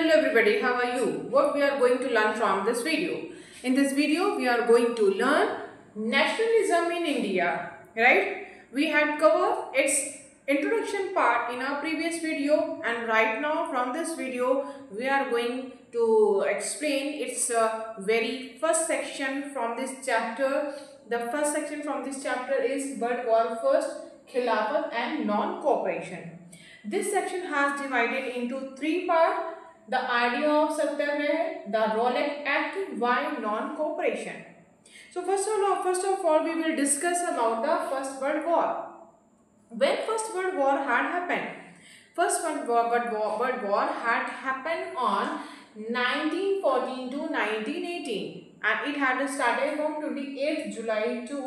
Hello everybody, how are you? What we are going to learn from this video? In this video, we are going to learn nationalism in India, right? We had covered its introduction part in our previous video, and right now from this video, we are going to explain its very first section from this chapter. The first section from this chapter is World War First, Khilafat and Non-Cooperation. This section has divided into three parts: the idea of Satyagraha, the Rowlatt Act, why non-cooperation. So first of all, we will discuss about the First World War. When First World War had happened? First World War had happened on 1914 to 1918. And it had started from 28th July to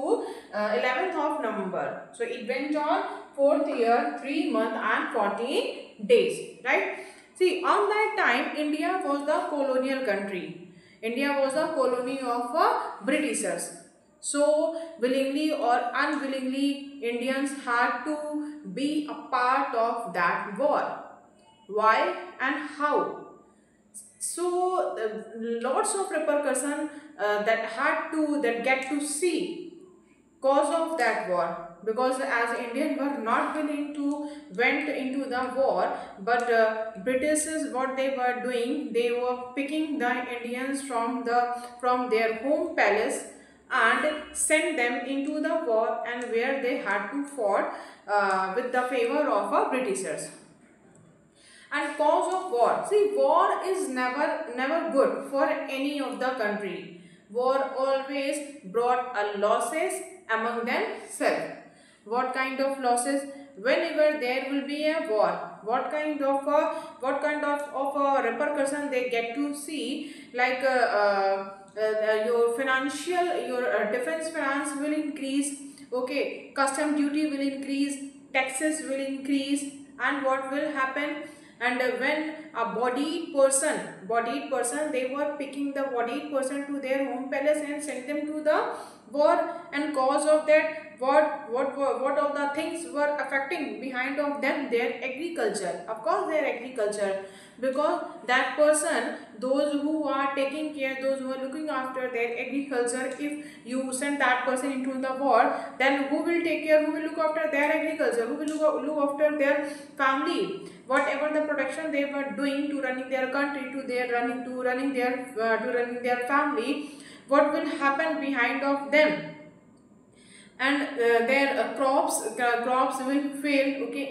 11th of November. So it went on 4th year, 3 months and 14 days, right? See, on that time, India was the colonial country. India was the colony of Britishers. So, willingly or unwillingly, Indians had to be a part of that war. Why and how? So, lots of repercussions that get to see cause of that war, because as Indians were not willing to went into the war, but Britishers, what they were doing, they were picking the Indians from their home palace and send them into the war, and where they had to fight with the favor of Britishers. And cause of war. See, war is never good for any of the country. War always brought losses among themselves. What kind of losses? Whenever there will be a war, what kind of repercussion they get to see, like your defense finance will increase. Okay, custom duty will increase, taxes will increase, and what will happen? And when a bodied person, they were picking the bodied person to their home palace and sent them to the war, and cause of that, what of the things were affecting behind of them? Their agriculture, of course, their agriculture, because that person, those who are taking care, those who are looking after their agriculture, if you send that person into the war, then who will take care, who will look after their agriculture, who will look after their family, whatever the production they were doing to running their country, to running their family, what will happen behind of them? And their crops will fail. Okay,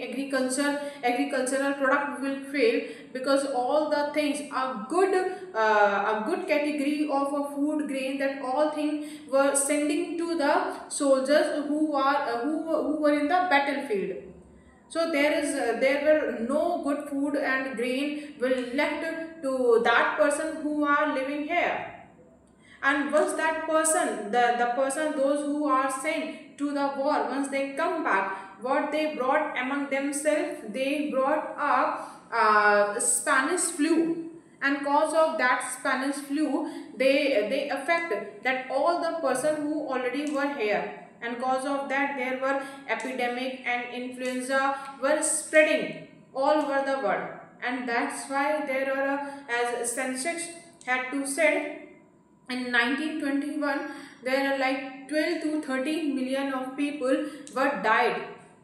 agricultural product will fail, because all the things are good, a good category of a food grain, that all things were sending to the soldiers who were in the battlefield. So there were no good food and grain will left to that person who are living here. And once that person, the person, those who are sent to the war, once they come back, what they brought among themselves, they brought a Spanish flu. And cause of that Spanish flu, they affect that all the person who already were here. And cause of that, there were epidemic and influenza were spreading all over the world. And that's why there are, as Sensex had to said, in 1921, there are like 12 to 13 million of people were died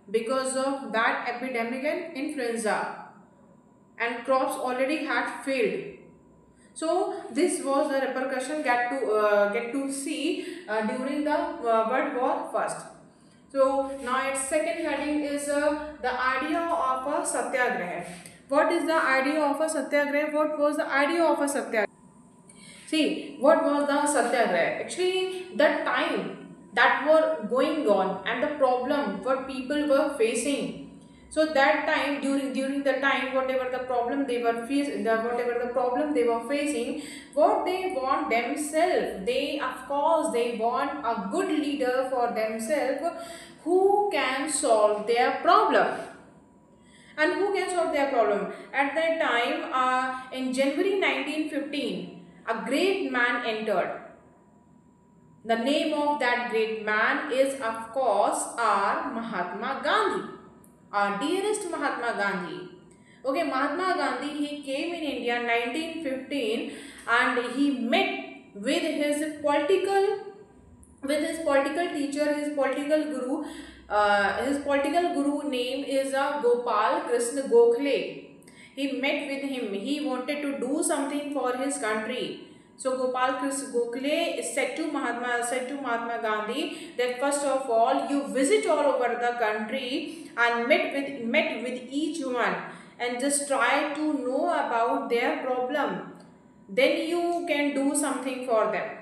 because of that epidemic and influenza, and crops already had failed. So this was the repercussion get to see during the World War First. So now its second heading is the idea of a satyagraha. What is the idea of a satyagraha? What was the idea of a satyagraha? See, what was the satyagraha? Actually, the time that were going on and the problem what people were facing. So that time, during the time, whatever the problem they were facing, what they want themselves, they of course they want a good leader for themselves who can solve their problem. And who can solve their problem? At that time, in January 1915, a great man entered. The name of that great man is, of course, our Mahatma Gandhi, our dearest Mahatma Gandhi. Okay, Mahatma Gandhi, he came in India in 1915 and he met with his political teacher, his political guru. His political guru name is Gopal Krishna Gokhale. He met with him. He wanted to do something for his country. So Gopal Krishna Gokhale said to Mahatma Gandhi that first of all you visit all over the country and met with each one and just try to know about their problem. Then you can do something for them.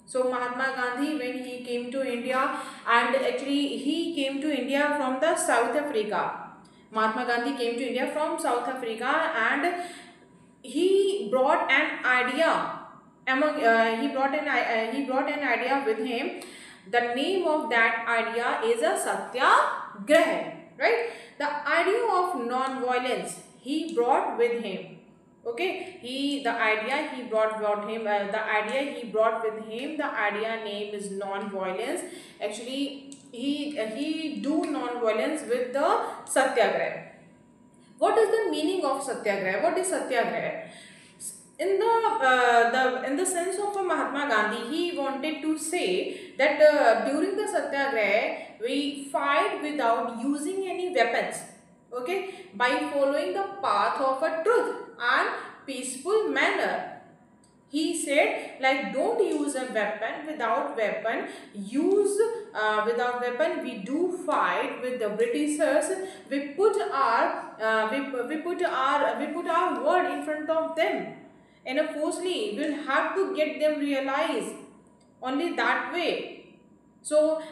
So Mahatma Gandhi, when he came to India, and actually he came to India from the South Africa. Mahatma Gandhi came to India from South Africa and he brought an idea he brought an idea with him. The name of that idea is a Satyagraha, right? The idea of non-violence he brought with him. Okay, the idea he brought with him, the idea name is non-violence. Actually, he do non-violence with the Satyagraha. What is the meaning of Satyagraha? What is Satyagraha? In the sense of Mahatma Gandhi, he wanted to say that during the Satyagraha we fight without using any weapons. Okay, by following the path of a truth and peaceful manner. He said, like, don't use a weapon. Without weapon we do fight with the Britishers. We put our word in front of them, and forcefully we'll have to get them realized. Only that way. So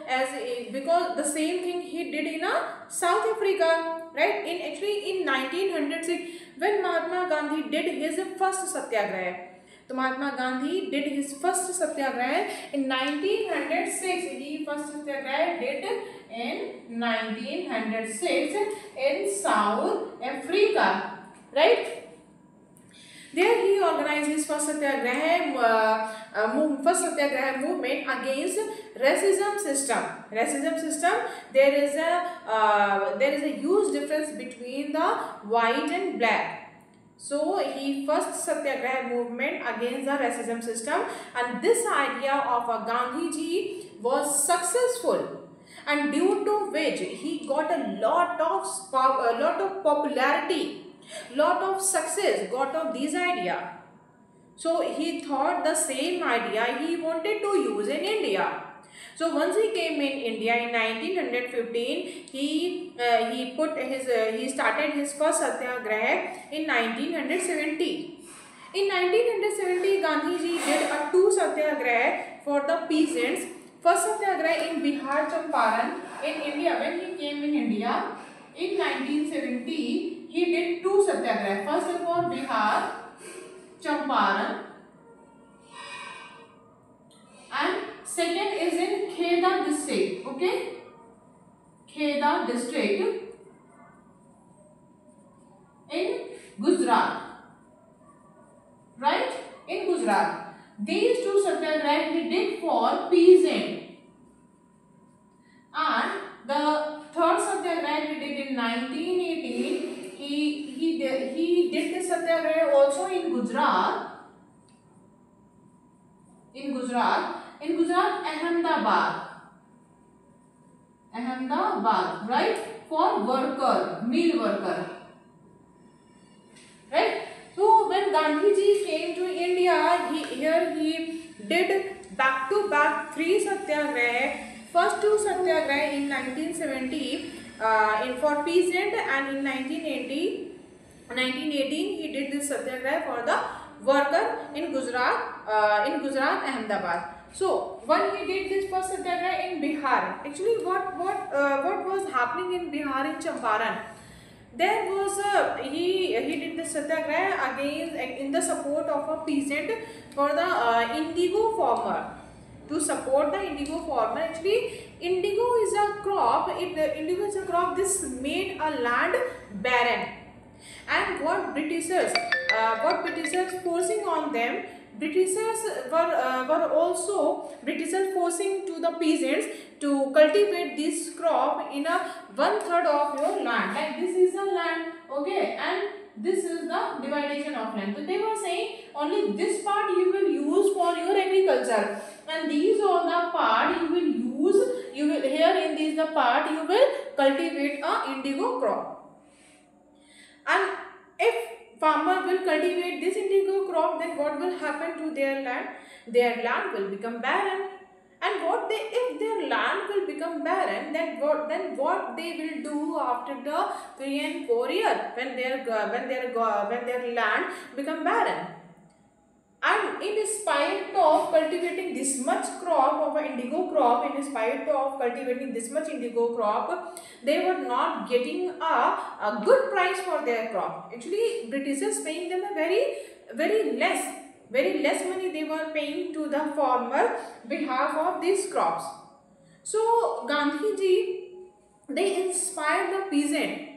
because the same thing he did in South Africa, right? In 1906, when Mahatma Gandhi did his first Satyagraha. So Mahatma Gandhi did his first Satyagraha in 1906. He first Satyagraha did in 1906 in South Africa, right? There he organized his first Satyagraha movement against racism system. There is a huge difference between the white and black. So he first Satyagraha movement against the racism system, and this idea of a Gandhiji was successful, and due to which he got a lot of popularity. Lot of success got of this idea. So he thought the same idea he wanted to use in India. So once he came in India in 1915, he started his first Satyagraha in 1970. In 1970, Gandhiji did a two Satyagraha for the peasants. First Satyagraha in Bihar, Champaran in India. When he came in India in 1970, he did two Satyagraha. First for Bihar, Champaran, and second is in Kheda district. Okay, Kheda district in Gujarat, right? In Gujarat, these two Satyagraha he did for peasant, and the third Satyagraha he did in 1918. He did this Satyagraha also in Gujarat. In Gujarat, Ahmedabad, right? For meal worker, right? So when Gandhiji came to India, he did back to back three Satyagraha. First two Satyagraha in 1970 for peasant, and in 1918 he did this Satyagraha for the worker in Gujarat, Ahmedabad. So when he did this first Satyagraha in Bihar, actually what was happening in Bihar, in Champaran? There was he did the Satyagraha against in the support of a peasant for the indigo farmer. To support the indigo farmer, actually indigo is a crop. Indigo is a crop. This made a land barren, and what Britishers forcing on them. Britishers forcing to the peasants to cultivate this crop in a 1/3 of your land. Like this is a land, okay, and this is the dividation of land. So they were saying only this part you will use for your agriculture, and these are the part you will use, you will, here in this the part you will cultivate a indigo crop. And if farmer will cultivate this indigo crop, then what will happen to their land? Their land will become barren. And what they, if their land will become barren, then what they will do after the 3 and 4 years when their land become barren? And in spite of cultivating this much crop of an indigo crop, in spite of cultivating this much indigo crop, they were not getting a good price for their crop. Actually, Britishers paying them a very less money they were paying to the farmer behalf of these crops. So Gandhiji, they inspired the peasant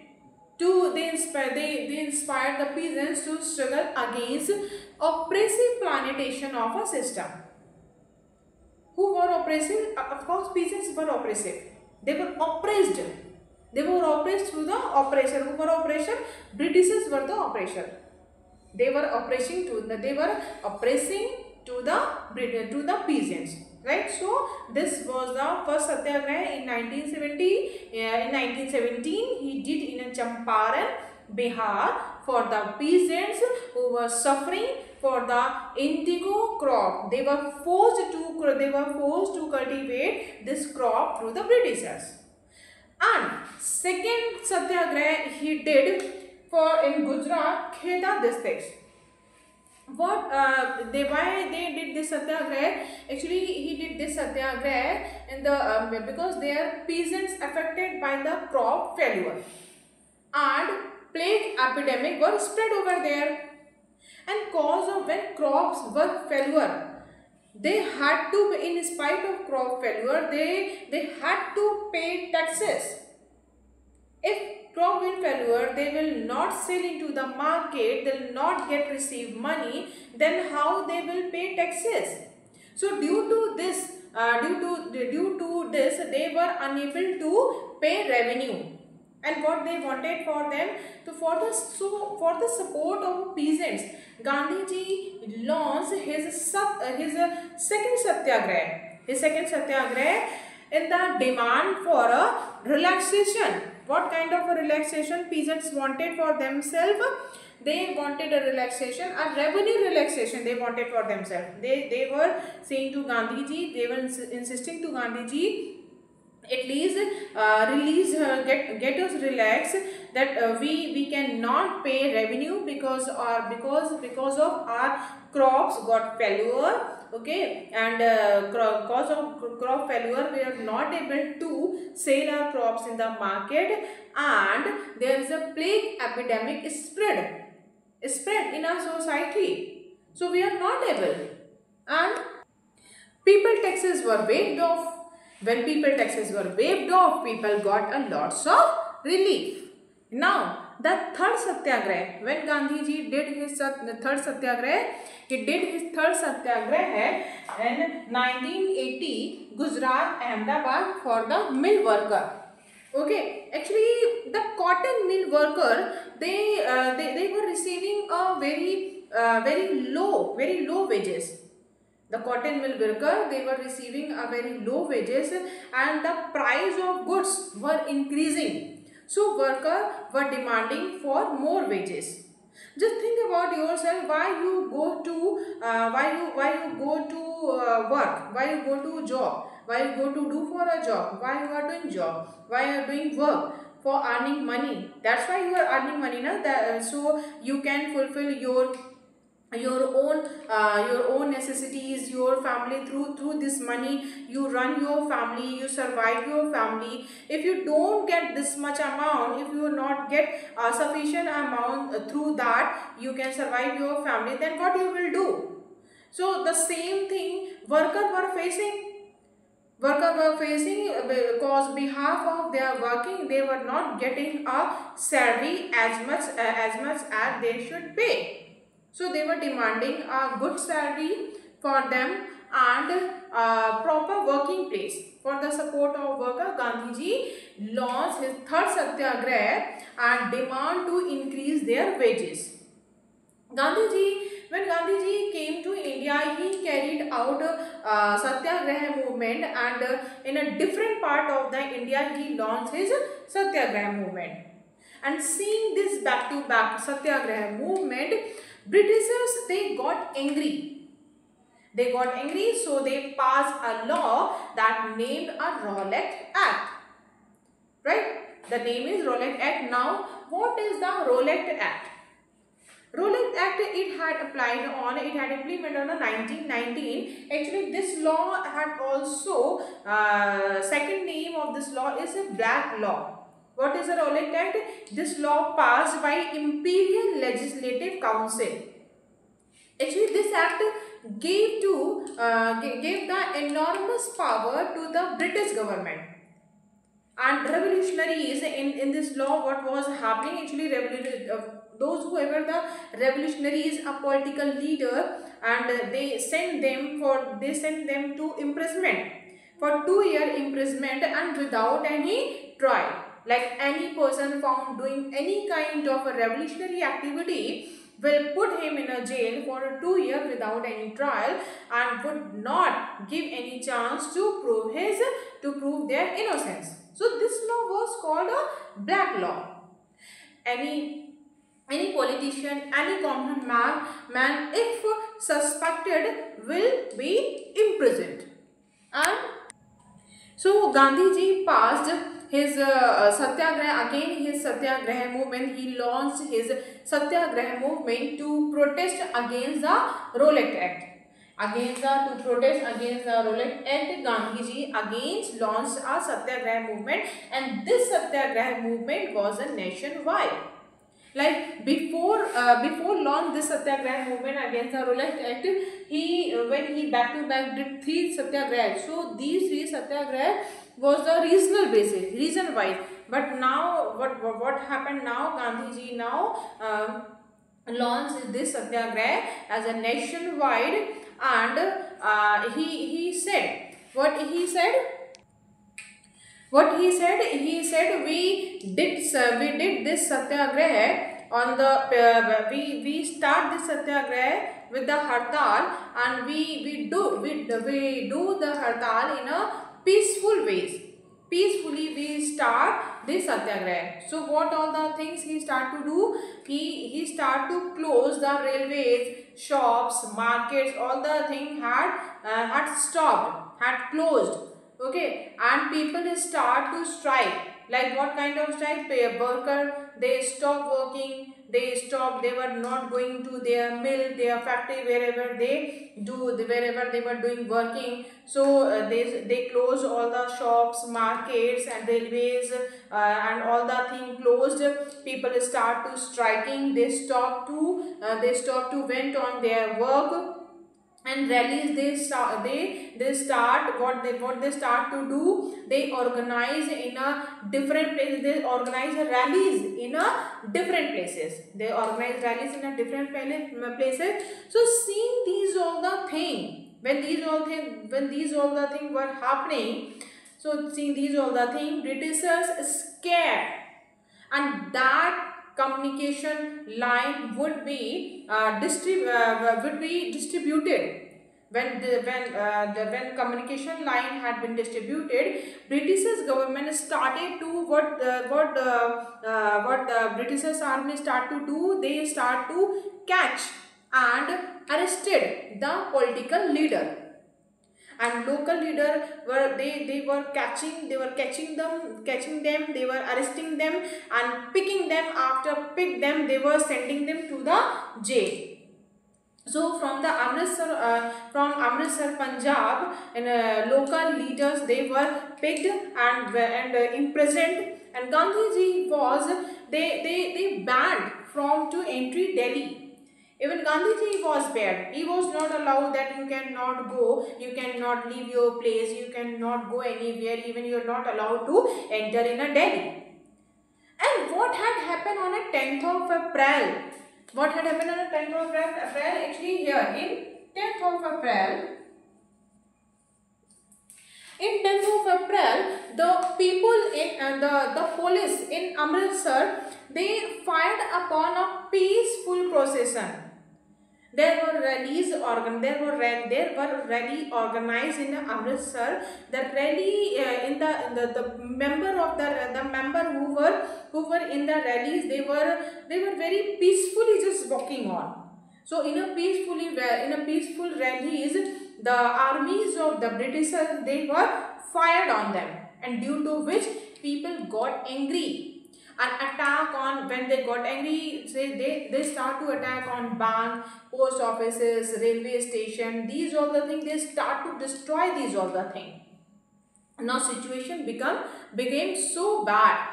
to they inspired the peasants to struggle against oppressive plantation of a system. Who were oppressive? Of course, peasants were oppressive. They were oppressed. They were oppressed through the oppressor. Who were oppressor? Britishers were the oppressor. They were oppressing to the peasants, right? So this was the first satyagraha in 1970. In 1917, he did in Champaran, Bihar, for the peasants who were suffering for the indigo crop. They were forced to cultivate this crop through the Britishers. And second satyagraha he did for in Gujarat, Kheda districts. Why they did this satyagraha? Actually, he did this satyagraha in the because their peasants affected by the crop failure, and plague epidemic were spread over there. And cause of when crops were failure, they had to, in spite of crop failure, they had to pay taxes. If crop will failure, they will not sell into the market, they will not receive money, then how they will pay taxes? So due to this, they were unable to pay revenue. And what they wanted for them, for the support of peasants, Gandhiji launched his second satyagraha. His second satyagraha in the demand for a relaxation. What kind of a relaxation peasants wanted for themselves? They wanted a relaxation, a revenue relaxation they wanted for themselves. They were saying to Gandhiji, they were insisting to Gandhiji, at least get us relaxed, that we cannot pay revenue because of our crops got failure. Okay, and cause of crop failure, we are not able to sell our crops in the market, and there is a plague epidemic spread in our society. So we are not able, and people taxes were waived off. When people taxes were waived off, people got a lots of relief. Now, the third satyagraha, when Gandhiji did his third satyagraha, he did his third satyagraha in 1980, Gujarat, Ahmedabad, for the mill worker. Okay, actually the cotton mill worker, they were receiving a very low wages. The cotton mill worker, they were receiving a very low wages, and the price of goods were increasing. So workers were demanding for more wages. Just think about yourself, why you go to work, why you go to job, why you go to do for a job, why you are doing job, why you are doing work for earning money. That's why you are earning money, na? So you can fulfill your own necessities, your family, through this money you run your family, you survive your family. If you don't get this much amount, if you not get a sufficient amount through that you can survive your family, then what you will do? So the same thing workers were facing because behalf of their working, they were not getting a salary as much as they should pay. So they were demanding a good salary for them, and proper working place. For the support of worker, Gandhiji launched his third satyagraha and demand to increase their wages. When Gandhiji came to India, he carried out satyagraha movement, and in a different part of the India, he launched his satyagraha movement. And seeing this back-to-back satyagraha movement, Britishers, they got angry. They got angry, so they passed a law that named a Rowlatt Act. Right? The name is Rowlatt Act. Now, what is the Rowlatt Act? Rowlatt Act, it had implemented on 1919. Actually, this law had also, second name of this law is a Black Law. What is the Rowlatt Act? This law passed by Imperial Legislative Council. Actually, this act gave the enormous power to the British government. And revolutionaries in this law, what was happening actually, those who were the revolutionaries, a political leader, and they sent them to imprisonment for 2-year imprisonment and without any trial. Like any person found doing any kind of a revolutionary activity will put him in a jail for 2 years without any trial and would not give any chance to prove their innocence. So this law was called a Black Law. Any politician, any common man, if suspected, will be imprisoned. And so Gandhiji passed his satyagraha, again his satyagraha movement. He launched his satyagraha movement to protest against the Rowlatt Act. To protest against the Rowlatt Act, Gandhiji again launched a satyagraha movement, and this satyagraha movement was a nationwide. Like before launch this satyagraha movement against the Rowlatt Act, when he back to back did 3 satyagrahas. So these 3 satyagrahas was the regional basis, region wide. But now what happened now? Gandhiji now launched this satyagraha as a nationwide, and he said what he said. He said we did this satyagraha on the we start this satyagraha with the hartal, and we do the hartal in a peaceful ways. Peacefully we start this satyagraha. So what all the things he start to do? He start to close the railways, shops, markets. All the thing had stopped, had closed. Okay, and people start to strike. Like what kind of strike? Worker, they stop working, they were not going to their mill, their factory, wherever they were doing working. So they closed all the shops, markets and railways, and all the thing closed. People start to striking, they stop to went on their work. And rallies, they start what they start to do, they organize in a different place. They organize rallies in a different places. So seeing these all the thing, when these all the thing were happening, so seeing these all the thing, Britishers scared, and that communication line would be distributed. When communication line had been distributed, British's government started to what the British's army start to do, they start to catch and arrested the political leader. And local leader were they were catching them, they were arresting them and picking them. After pick them, they were sending them to the jail. So from the Amritsar, Punjab, and local leaders, they were picked and imprisoned. And Gandhiji was they banned from to entry Delhi. Even Gandhiji was banned. He was not allowed that you cannot go, you cannot leave your place, you cannot go anywhere, even you are not allowed to enter in a Delhi. And what had happened on a 10th of April? What had happened on the 10th of April? Actually here in 10th of April, In 10th of April, the people in the police in Amritsar, they fired upon a peaceful procession. There were there were rally organized in Amritsar. The rally in the member of the member who were in the rallies, they were very peacefully just walking on. So in a peaceful rallies, the armies of the Britishers, they were fired on them, and due to which people got angry. An attack on, when they got angry, say they start to attack on bank, post offices, railway station, these all the things, they start to destroy these all the things. Now situation became so bad,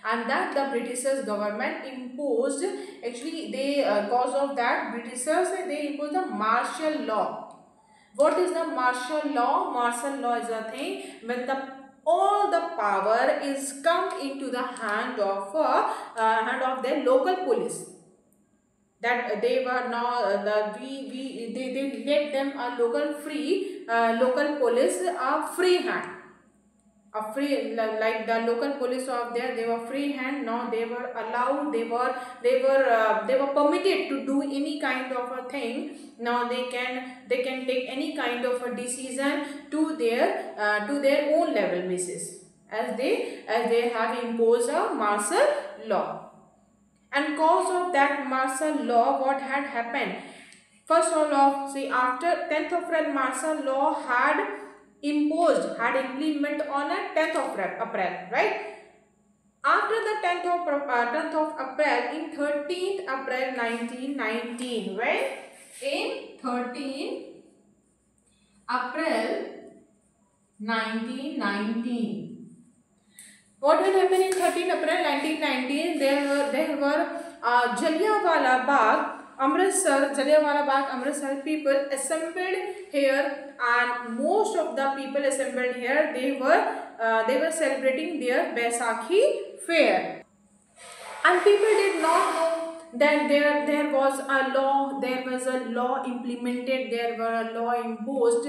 and that the Britishers government imposed, actually they cause of that Britishers, they imposed the martial law. What is the martial law? Martial law is a thing when all the power is come into the hand of their local police. That they were now they let them a local police a free hand. A free, like the local police of there, they were free hand. Now they were allowed, they were permitted to do any kind of a thing. Now they can take any kind of a decision to their own level basis, as they have imposed a martial law. And cause of that martial law, what had happened? First of all, see, after 10th of April, martial law had implement on a 10th of April, right? After the 10th of April, in 13th April 1919, right? In 13th April 1919. What had happened in 13 April 1919? There were Jallianwala Bagh, Amritsar people assembled here, and most of the people assembled here, they were celebrating their Baisakhi fair, and people did not know that there was a law implemented, there were a law imposed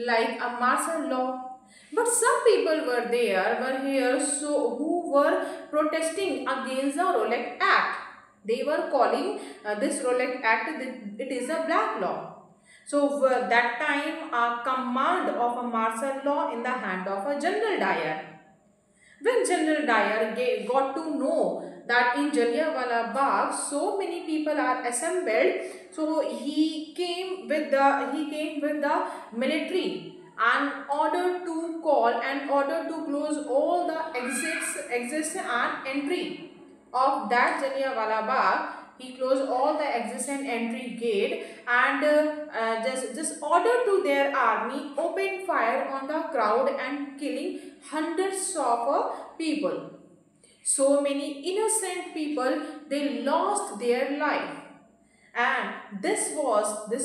like a martial law. But some people were here, so who were protesting against the Rolek Act. They were calling this Rolek Act, it is a black law. So that time a command of a martial law in the hand of a General Dyer. When General Dyer got to know that in Jallianwala Bagh so many people are assembled, so he came with the military and order to close all the exits and entry of that Jallianwala Bagh. He closed all the exit and entry gate, and just order to their army open fire on the crowd and killing hundreds of people. So many innocent people, they lost their life. And this was the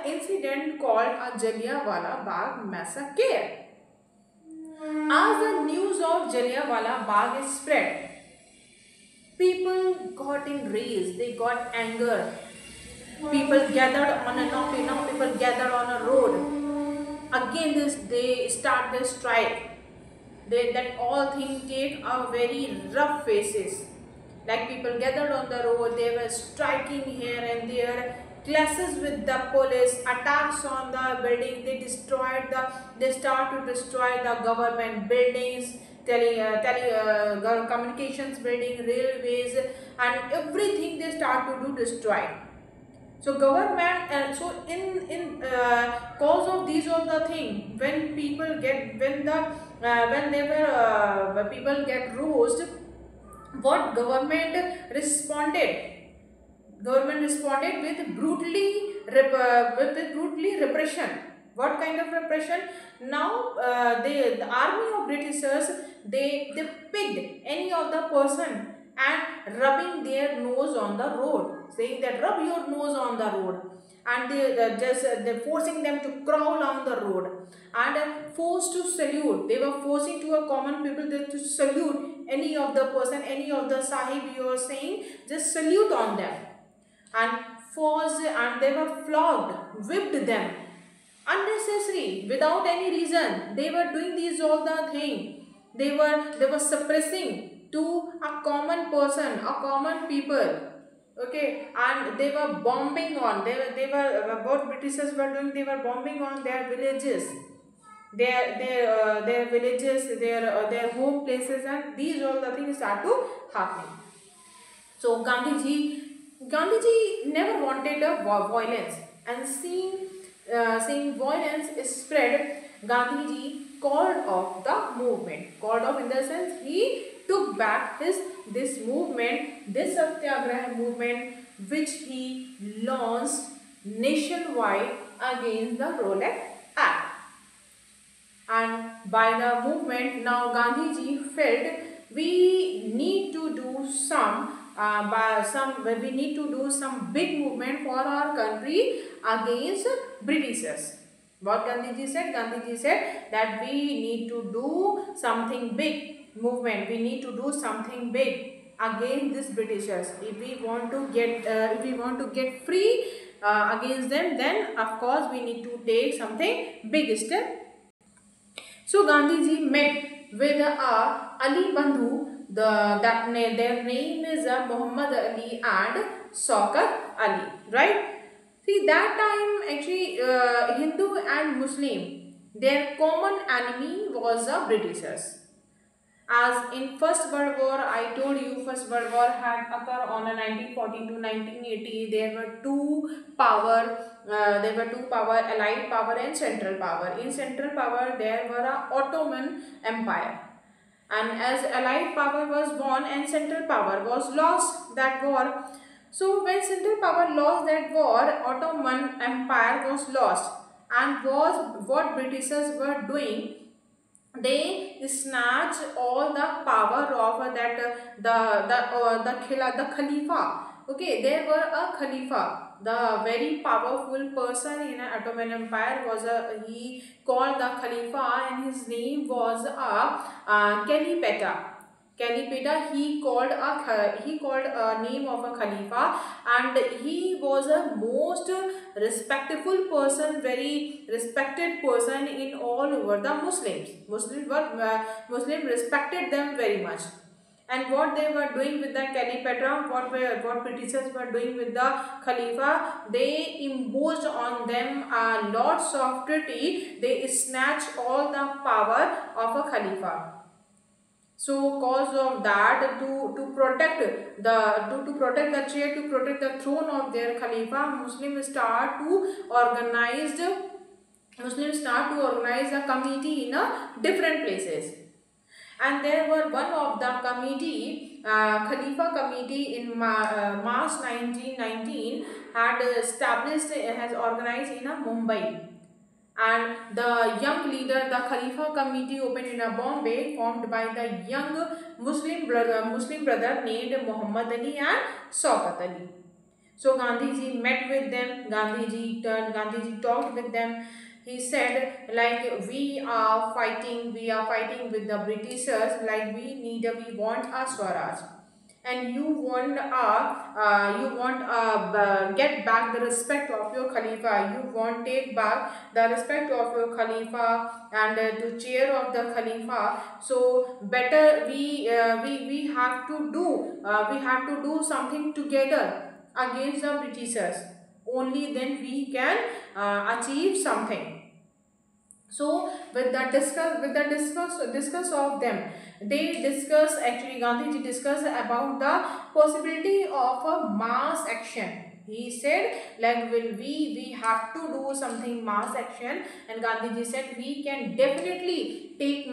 incident called a Jallianwala Bagh massacre. As the news of Jallianwala Bagh is spread, people got enraged, they got anger. People gathered on a road. Again, they start their strike. That all things take a very rough faces. Like people gathered on the road, they were striking here and there, clashes with the police, attacks on the building. They start to destroy the government buildings, communications building, railways, and everything they start to destroy. So government, so in cause of these all the thing, when people get people get roasted, what government responded? Government responded with brutally repression. What kind of repression? Now the army of Britishers, they picked any of the person and rubbing their nose on the road, saying that rub your nose on the road, and they forcing them to crawl on the road and forced to salute. They were forcing to a common people to salute any of the person, any of the sahib you are saying, just salute on them, and forced, and they were flogged, whipped them, unnecessary, without any reason. They were doing these all the thing. They were suppressing to a common person, a common people. Okay, and they were bombing on. They were what Britishers were doing. They were bombing on their villages, their villages, their home places, and these all the things start to happening. So Gandhiji never wanted a violence, and seeing violence is spread, Gandhiji called off the movement. Called off in the sense he took back this movement, this Satyagraha movement, which he launched nationwide against the Rowlatt Act. And by the movement, now Gandhiji felt we need to do we need to do some big movement for our country against Britishers. What Gandhiji said? Gandhiji said that we need to do something big movement. We need to do something big against these Britishers. If we want to get free against them, then of course we need to take something big step. So Gandhiji met with Ali Bandhu. Their name is Muhammad Ali and Shaukat Ali, right? See, that time actually Hindu and Muslim, their common enemy was the Britishers. As in First World War, I told you First World War had occurred on 1940 to 1980. There were two power, Allied power and Central power. In Central power, there were a Ottoman Empire. And as Allied power was won and Central power was lost that war. So when Central power lost that war, Ottoman Empire was lost. And was what Britishers were doing, they snatch all the power of the Khalifa. Okay, there were a Khalifa, the very powerful person in an Ottoman Empire was he called the Khalifa, and his name was Calipeta. Calipeta, he called a name of a Khalifa, and he was a most respectful person, very respected person in all over the Muslims. Muslim respected them very much. And what they were doing with the Calipeta, what Britishers were doing with the Khalifa, they imposed on them lots of treaty. They snatched all the power of a Khalifa. So cause of that, to protect the chair, to protect the throne of their Khalifa, Muslims start to organize a committee in different places. And there were one of the committee, Khalifa committee in March 1919 has organized in Mumbai. And the young leader, the Khalifa committee opened in Bombay, formed by the young Muslim brother named Muhammad Ali and Shaukat Ali. So Gandhiji met with them, Gandhiji talked with them. He said, like, we are fighting with the Britishers, like we want a Swaraj. And you want get back the respect of your Khalifa. You want take back the respect of your Khalifa and the chair of the Khalifa. So better we have to do something together against the Britishers. Only then we can achieve something. So with the discuss of them, Gandhiji discussed about the possibility of a mass action. He said, like, we have to do something mass action, and Gandhiji said we can definitely take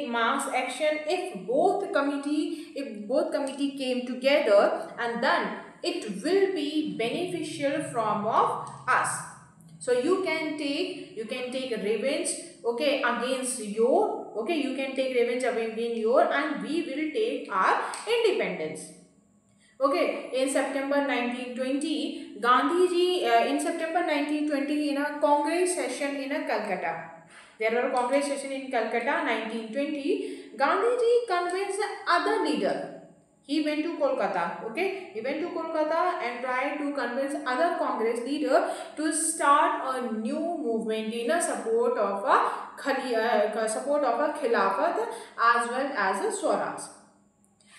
mass action if both committee came together, and then it will be beneficial from of us. So you can take revenge, okay, against your, okay, you can take revenge against your, and we will take our independence. Okay, in September 1920, Gandhiji, in September 1920, in a Congress session in Calcutta, there were a Congress session in Calcutta 1920, Gandhiji convinced other leader He went to Kolkata. Okay, he went to Kolkata and tried to convince other Congress leader to start a new movement in a support of a Khilafat as well as a Swaraj,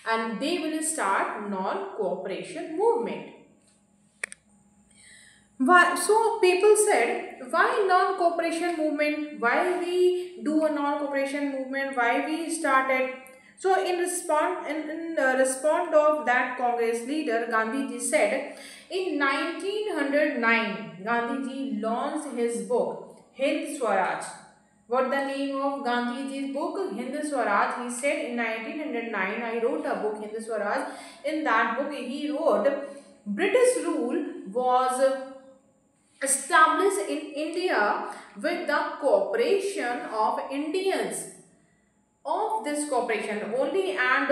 and they will start non-cooperation movement. Why? So people said, why non-cooperation movement? Why we do a non-cooperation movement? Why we started? So in response of that Congress leader, Gandhiji said, in 1909, Gandhiji launched his book Hind Swaraj. What the name of Gandhiji's book? Hind Swaraj. He said in 1909, I wrote a book Hind Swaraj. In that book, he wrote, British rule was established in India with the cooperation of Indians. Of this cooperation only, and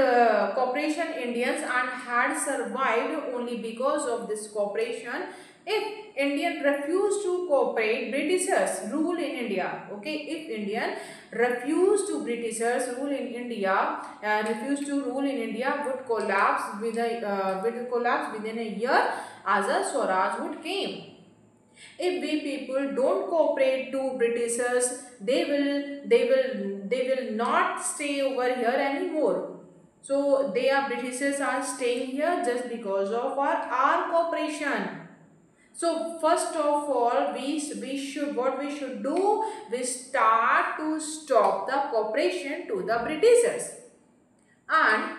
cooperation Indians and had survived only because of this cooperation. If Indian refused to cooperate, Britishers rule in India. Okay, if Indian refused to Britishers rule in India, refused to rule in India, would collapse within a year as a Swaraj would came. If we people don't cooperate to Britishers, they will not stay over here anymore. So Britishers are staying here just because of our cooperation. So first of all, we should do, we start to stop the cooperation to the Britishers, and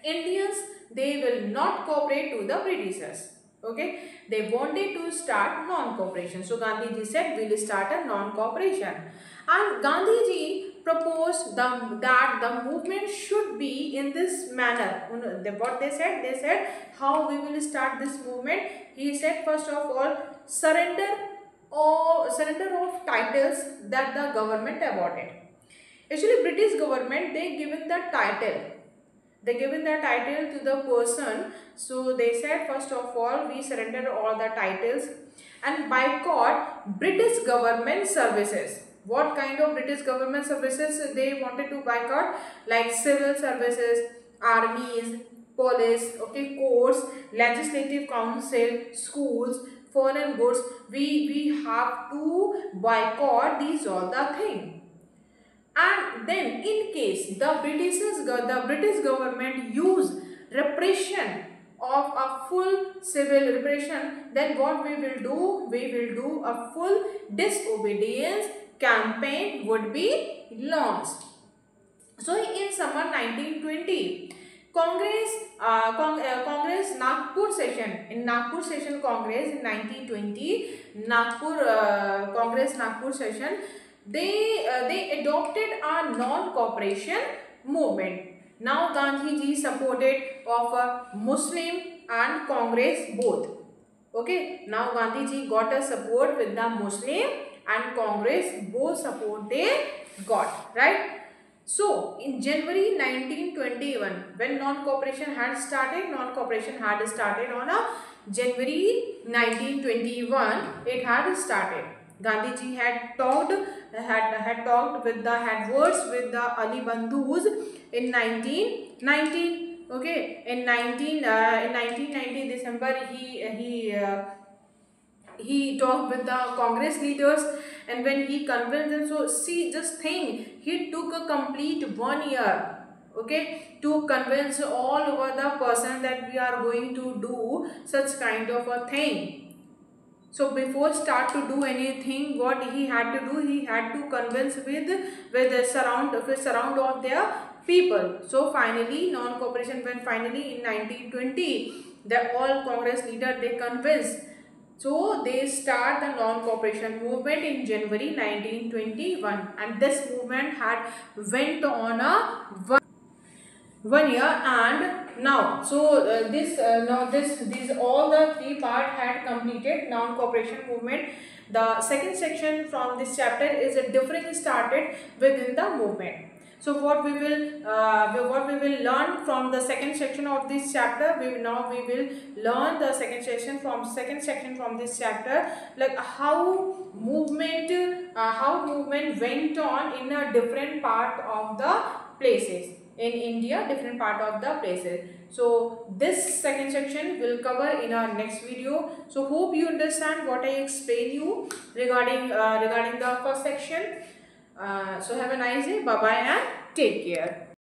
Indians, they will not cooperate to the Britishers. Okay, they wanted to start non-cooperation. So Gandhiji said, we will start a non-cooperation. And Gandhiji proposed that the movement should be in this manner. What they said, how we will start this movement. He said, first of all, surrender of titles that the government awarded. Actually, British government, they given the title. They given the title to the person. So they said, first of all, we surrender all the titles and boycott British government services. What kind of British government services they wanted to boycott? Like civil services, armies, police, okay, courts, legislative council, schools, foreign goods. We have to boycott these all the things. And then in case the British government use repression of a full civil repression, then what we will do? We will do a full disobedience campaign would be launched. So in summer 1920, Congress Nagpur session, in Nagpur session Congress in 1920, Congress Nagpur session, they adopted a non-cooperation movement. Now Gandhiji supported of a Muslim and Congress both. Okay, now Gandhiji got a support with the Muslim and Congress, both support they got, right? So in January 1921, when non-cooperation had started on a January 1921, it had started. Gandhiji had talked words with the Ali Bandhus in 1919. Okay, in 1990 December, he talked with the Congress leaders, and when he convinced them, so see, just think, he took a complete 1 year, okay, to convince all over the person that we are going to do such kind of a thing. So before start to do anything, what he had to do, he had to convince with the surround of their people. So finally, non-cooperation, when finally in 1920, the all Congress leader, they convinced. So they start the non-cooperation movement in January 1921, and this movement had went on a 1 year. And now, so these all the three part had completed non-cooperation movement. The second section from this chapter is a different started within the movement. So what we will learn from the second section of this chapter, we will learn the second section from this chapter, like how movement went on in a different part of the places. in India, different part of the places. So this second section will cover in our next video. So hope you understand what I explain you regarding the first section. So have a nice day. Bye bye and take care.